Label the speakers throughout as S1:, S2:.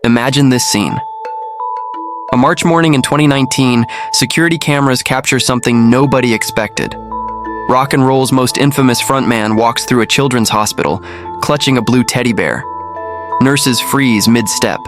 S1: Imagine this scene. A March morning in 2019, security cameras capture something nobody expected. Rock and roll's most infamous frontman walks through a children's hospital, clutching a blue teddy bear. Nurses freeze mid-step.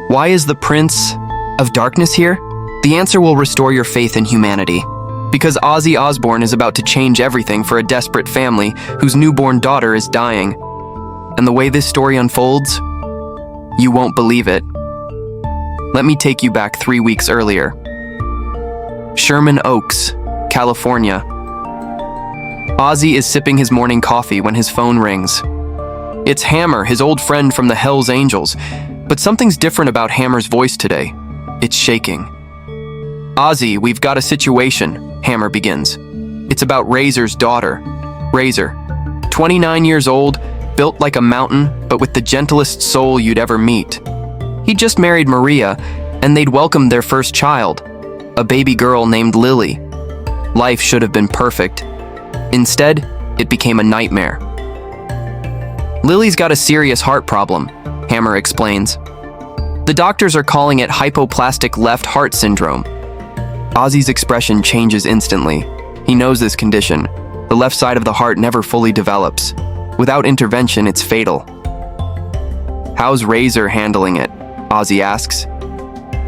S1: Why is the Prince of Darkness here? The answer will restore your faith in humanity. Because Ozzy Osbourne is about to change everything for a desperate family whose newborn daughter is dying. And the way this story unfolds, you won't believe it. Let me take you back 3 weeks earlier. Sherman Oaks, California. Ozzy is sipping his morning coffee when his phone rings. It's Hammer, his old friend from the Hells Angels, but something's different about Hammer's voice today. It's shaking. Ozzy, we've got a situation, Hammer begins. It's about Razor's daughter. Razor, 29 years old, built like a mountain, but with the gentlest soul you'd ever meet. He just married Maria, and they'd welcomed their first child, a baby girl named Lily. Life should have been perfect. Instead, it became a nightmare. Lily's got a serious heart problem, Hammer explains. The doctors are calling it hypoplastic left heart syndrome. Ozzy's expression changes instantly. He knows this condition. The left side of the heart never fully develops. Without intervention, it's fatal. How's Razor handling it? Ozzy asks.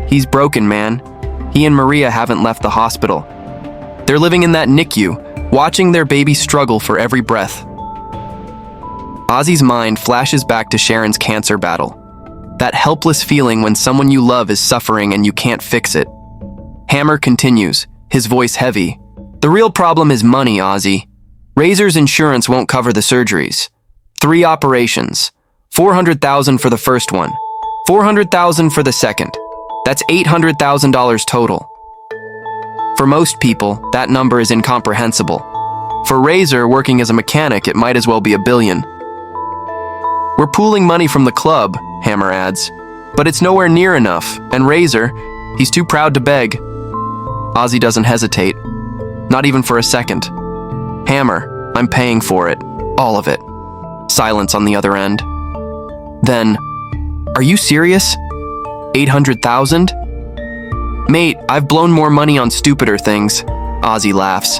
S1: He's broken, man. He and Maria haven't left the hospital. They're living in that NICU, watching their baby struggle for every breath. Ozzy's mind flashes back to Sharon's cancer battle. That helpless feeling when someone you love is suffering and you can't fix it. Hammer continues, his voice heavy. The real problem is money, Ozzy. Razor's insurance won't cover the surgeries. 3 operations. $400,000 for the first one. $400,000 for the second. That's $800,000 total. For most people, that number is incomprehensible. For Razor, working as a mechanic, it might as well be $1 billion. We're pooling money from the club, Hammer adds, but it's nowhere near enough, and Razor, he's too proud to beg. Ozzy doesn't hesitate, not even for a second. Hammer, I'm paying for it, all of it. Silence on the other end. Then, are you serious? 800,000? Mate, I've blown more money on stupider things, Ozzy laughs.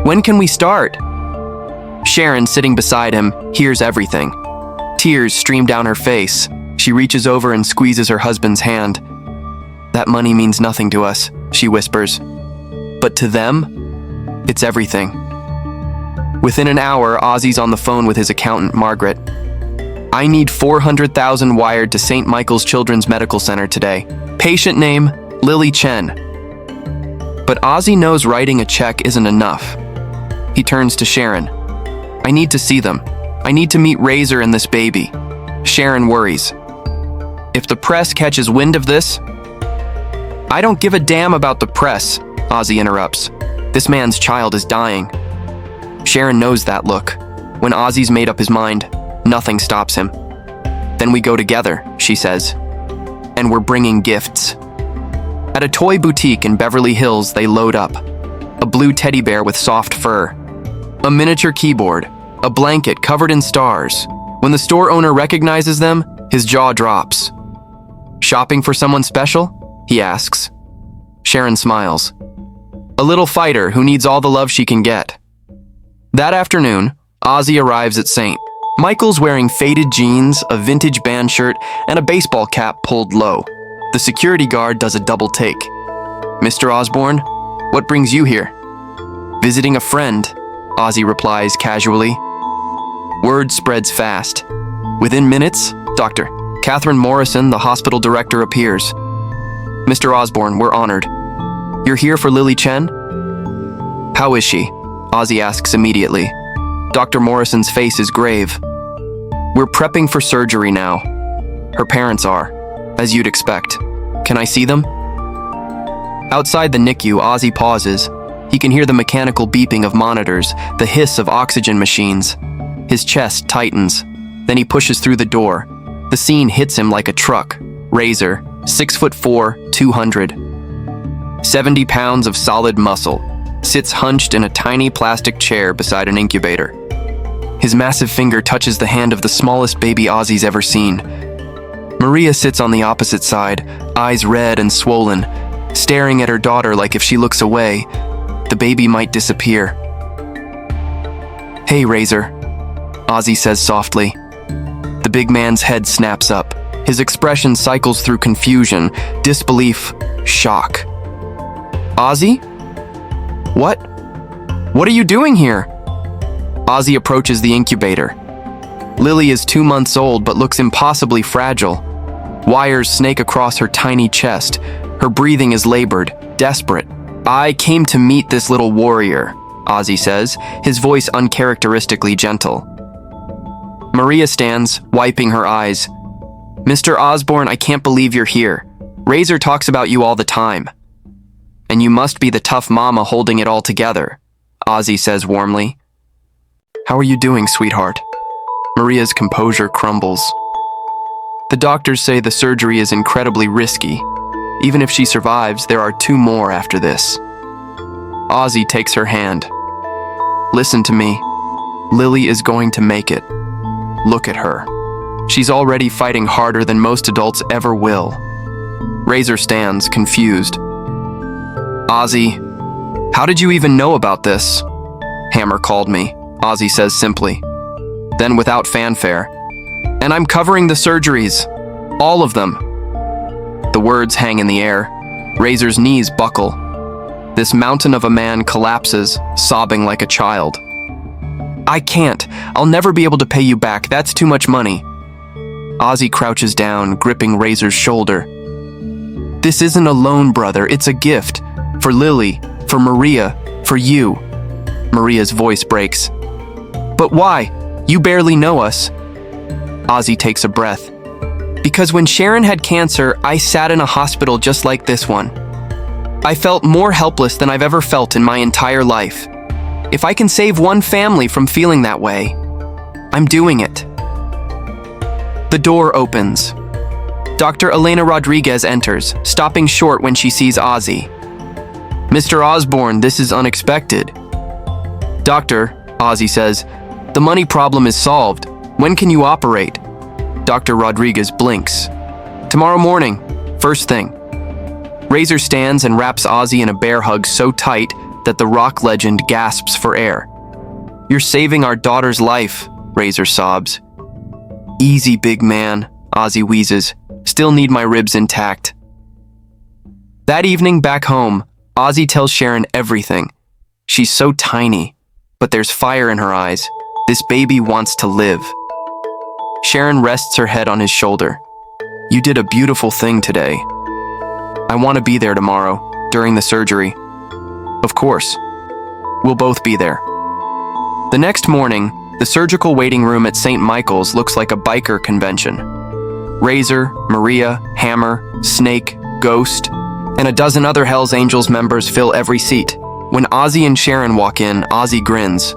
S1: When can we start? Sharon, sitting beside him, hears everything. Tears stream down her face. She reaches over and squeezes her husband's hand. That money means nothing to us, she whispers. But to them, it's everything. Within an hour, Ozzy's on the phone with his accountant, Margaret. I need $400,000 wired to St. Michael's Children's Medical Center today. Patient name, Lily Chen. But Ozzy knows writing a check isn't enough. He turns to Sharon. I need to see them. I need to meet Razor and this baby. Sharon worries. If the press catches wind of this... I don't give a damn about the press, Ozzy interrupts. This man's child is dying. Sharon knows that look. When Ozzy's made up his mind, nothing stops him. Then we go together, she says. And we're bringing gifts. At a toy boutique in Beverly Hills, they load up. A blue teddy bear with soft fur. A miniature keyboard. A blanket covered in stars. When the store owner recognizes them, his jaw drops. Shopping for someone special? He asks. Sharon smiles. A little fighter who needs all the love she can get. That afternoon, Ozzy arrives at St. Michael's wearing faded jeans, a vintage band shirt, and a baseball cap pulled low. The security guard does a double take. Mr. Osbourne, what brings you here? Visiting a friend, Ozzy replies casually. Word spreads fast. Within minutes, Dr. Catherine Morrison, the hospital director, appears. Mr. Osbourne, we're honored. You're here for Lily Chen? How is she? Ozzy asks immediately. Dr. Morrison's face is grave. We're prepping for surgery now. Her parents are, as you'd expect. Can I see them? Outside the NICU, Ozzy pauses. He can hear the mechanical beeping of monitors, the hiss of oxygen machines. His chest tightens. Then he pushes through the door. The scene hits him like a truck. Razor, 6'4", 200. 70 pounds of solid muscle, sits hunched in a tiny plastic chair beside an incubator. His massive finger touches the hand of the smallest baby Ozzy's ever seen. Maria sits on the opposite side, eyes red and swollen, staring at her daughter like if she looks away, the baby might disappear. "Hey, Razor," Ozzy says softly. The big man's head snaps up. His expression cycles through confusion, disbelief, shock. "Ozzy? What? What are you doing here?" Ozzy approaches the incubator. Lily is 2 months old but looks impossibly fragile. Wires snake across her tiny chest. Her breathing is labored, desperate. "I came to meet this little warrior," Ozzy says, his voice uncharacteristically gentle. Maria stands, wiping her eyes. "Mr. Osbourne, I can't believe you're here. Razor talks about you all the time. And you must be the tough mama holding it all together," Ozzy says warmly. "How are you doing, sweetheart?" Maria's composure crumbles. "The doctors say the surgery is incredibly risky. Even if she survives, there are 2 more after this." Ozzy takes her hand. "Listen to me. Lily is going to make it. Look at her. She's already fighting harder than most adults ever will." Razor stands, confused. "Ozzy, how did you even know about this?" "Hammer called me," Ozzy says simply. Then without fanfare, "And I'm covering the surgeries. All of them." The words hang in the air. Razor's knees buckle. This mountain of a man collapses, sobbing like a child. "I can't. I'll never be able to pay you back. That's too much money." Ozzy crouches down, gripping Razor's shoulder. "This isn't a loan, brother. It's a gift. For Lily, for Maria, for you." Maria's voice breaks. "But why? You barely know us." Ozzy takes a breath. "Because when Sharon had cancer, I sat in a hospital just like this one. I felt more helpless than I've ever felt in my entire life. If I can save one family from feeling that way, I'm doing it." The door opens. Dr. Elena Rodriguez enters, stopping short when she sees Ozzy. "Mr. Osbourne, this is unexpected." "Doctor," Ozzy says, "the money problem is solved. When can you operate?" Dr. Rodriguez blinks. "Tomorrow morning, first thing." Razor stands and wraps Ozzy in a bear hug so tight that the rock legend gasps for air. "You're saving our daughter's life," Razor sobs. "Easy, big man," Ozzy wheezes. "Still need my ribs intact." That evening back home, Ozzy tells Sharon everything. She's so tiny, but there's fire in her eyes. This baby wants to live. Sharon rests her head on his shoulder. "You did a beautiful thing today. I want to be there tomorrow, during the surgery." "Of course. We'll both be there." The next morning, the surgical waiting room at St. Michael's looks like a biker convention. Razor, Maria, Hammer, Snake, Ghost, and a dozen other Hell's Angels members fill every seat. When Ozzy and Sharon walk in, Ozzy grins.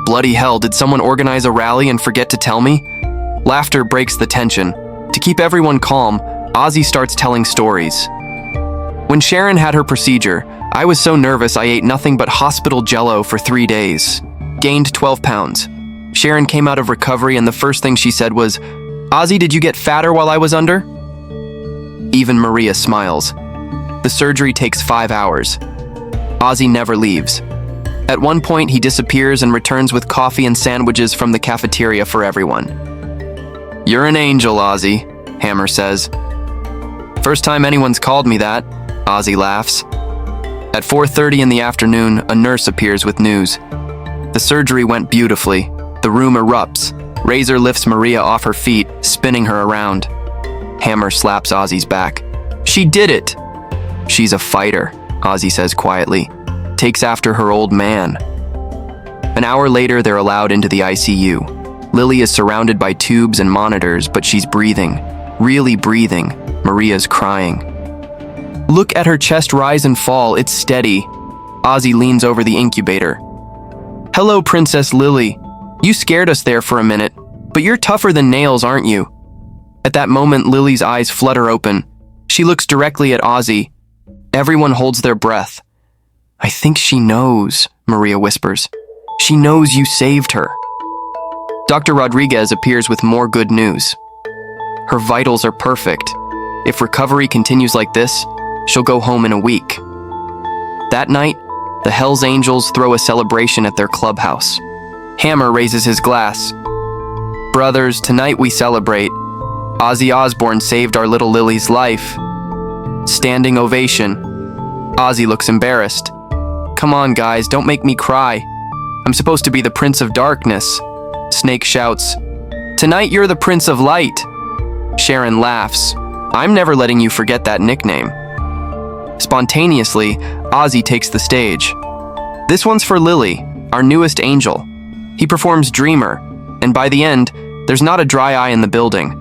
S1: "Bloody hell, did someone organize a rally and forget to tell me?" Laughter breaks the tension. To keep everyone calm, Ozzy starts telling stories. "When Sharon had her procedure, I was so nervous I ate nothing but hospital jello for 3 days. Gained 12 pounds. Sharon came out of recovery and the first thing she said was, 'Ozzy, did you get fatter while I was under?' Even Maria smiles. The surgery takes 5 hours. Ozzy never leaves. At one point, he disappears and returns with coffee and sandwiches from the cafeteria for everyone. "You're an angel, Ozzy," Hammer says. "First time anyone's called me that," Ozzy laughs. At 4:30 in the afternoon, a nurse appears with news. The surgery went beautifully. The room erupts. Razor lifts Maria off her feet, spinning her around. Hammer slaps Ozzy's back. "She did it!" "She's a fighter," Ozzy says quietly. "Takes after her old man." An hour later, they're allowed into the ICU. Lily is surrounded by tubes and monitors, but she's breathing. Really breathing. Maria's crying. "Look at her chest rise and fall, it's steady." Ozzy leans over the incubator. "Hello, Princess Lily. You scared us there for a minute, but you're tougher than nails, aren't you?" At that moment, Lily's eyes flutter open. She looks directly at Ozzy. Everyone holds their breath. "I think she knows," Maria whispers. "She knows you saved her." Dr. Rodriguez appears with more good news. Her vitals are perfect. If recovery continues like this, she'll go home in a week. That night, the Hells Angels throw a celebration at their clubhouse. Hammer raises his glass. Brothers, tonight we celebrate. Ozzy Osbourne saved our little Lily's life. Standing ovation. Ozzy looks embarrassed. Come on, guys, don't make me cry. I'm supposed to be the Prince of Darkness. Snake shouts, Tonight you're the Prince of Light. Sharon laughs. I'm never letting you forget that nickname. Spontaneously, Ozzy takes the stage. This one's for Lily, our newest angel. He performs Dreamer, and by the end, there's not a dry eye in the building.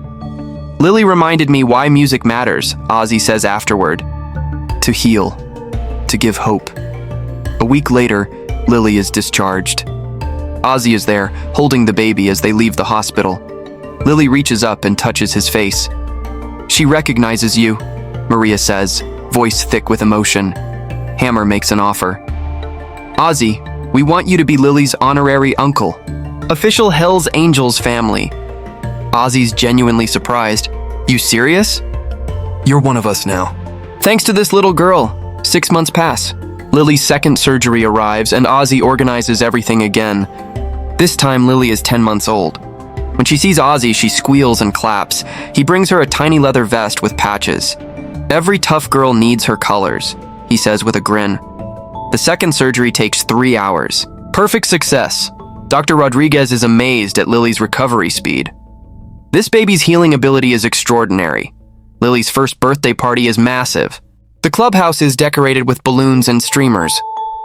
S1: Lily reminded me why music matters, Ozzy says afterward. To heal, to give hope. A week later, Lily is discharged. Ozzy is there, holding the baby as they leave the hospital. Lily reaches up and touches his face. She recognizes you, Maria says, voice thick with emotion. Hammer makes an offer. Ozzy, we want you to be Lily's honorary uncle. Official Hells Angels family. Ozzy's genuinely surprised. You serious? You're one of us now. Thanks to this little girl. 6 months pass. Lily's second surgery arrives and Ozzy organizes everything again. This time Lily is 10 months old. When she sees Ozzy, she squeals and claps. He brings her a tiny leather vest with patches. Every tough girl needs her colors, he says with a grin. The second surgery takes 3 hours. Perfect success. Dr. Rodriguez is amazed at Lily's recovery speed. This baby's healing ability is extraordinary. Lily's first birthday party is massive. The clubhouse is decorated with balloons and streamers.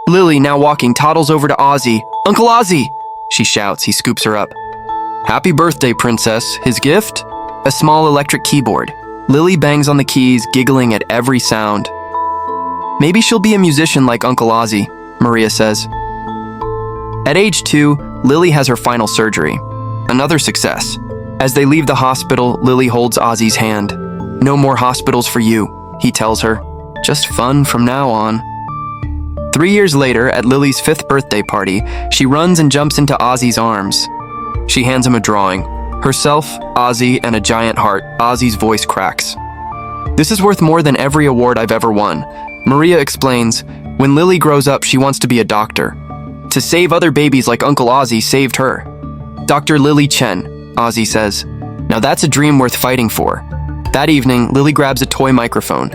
S1: Lily, now walking, toddles over to Ozzy. Uncle Ozzy! She shouts. He scoops her up. Happy birthday, princess. His gift? A small electric keyboard. Lily bangs on the keys, giggling at every sound. Maybe she'll be a musician like Uncle Ozzy, Maria says. At age 2, Lily has her final surgery. Another success. As they leave the hospital, Lily holds Ozzy's hand. No more hospitals for you, he tells her. Just fun from now on. 3 years later, at Lily's 5th birthday party, she runs and jumps into Ozzy's arms. She hands him a drawing. Herself, Ozzy, and a giant heart. Ozzy's voice cracks. This is worth more than every award I've ever won. Maria explains, when Lily grows up, she wants to be a doctor. To save other babies like Uncle Ozzy saved her. Dr. Lily Chen, Ozzy says. Now that's a dream worth fighting for. That evening, Lily grabs a toy microphone.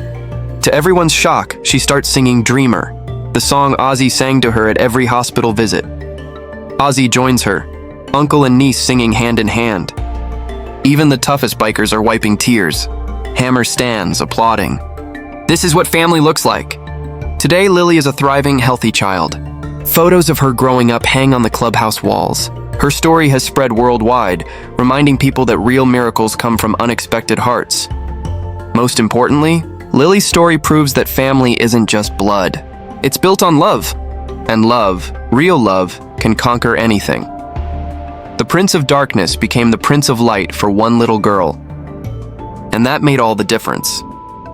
S1: To everyone's shock, she starts singing Dreamer, the song Ozzy sang to her at every hospital visit. Ozzy joins her, uncle and niece singing hand in hand. Even the toughest bikers are wiping tears. Hammer stands, applauding. This is what family looks like. Today, Lily is a thriving, healthy child. Photos of her growing up hang on the clubhouse walls. Her story has spread worldwide, reminding people that real miracles come from unexpected hearts. Most importantly, Lily's story proves that family isn't just blood. It's built on love. And love, real love, can conquer anything. The Prince of Darkness became the Prince of Light for one little girl. And that made all the difference.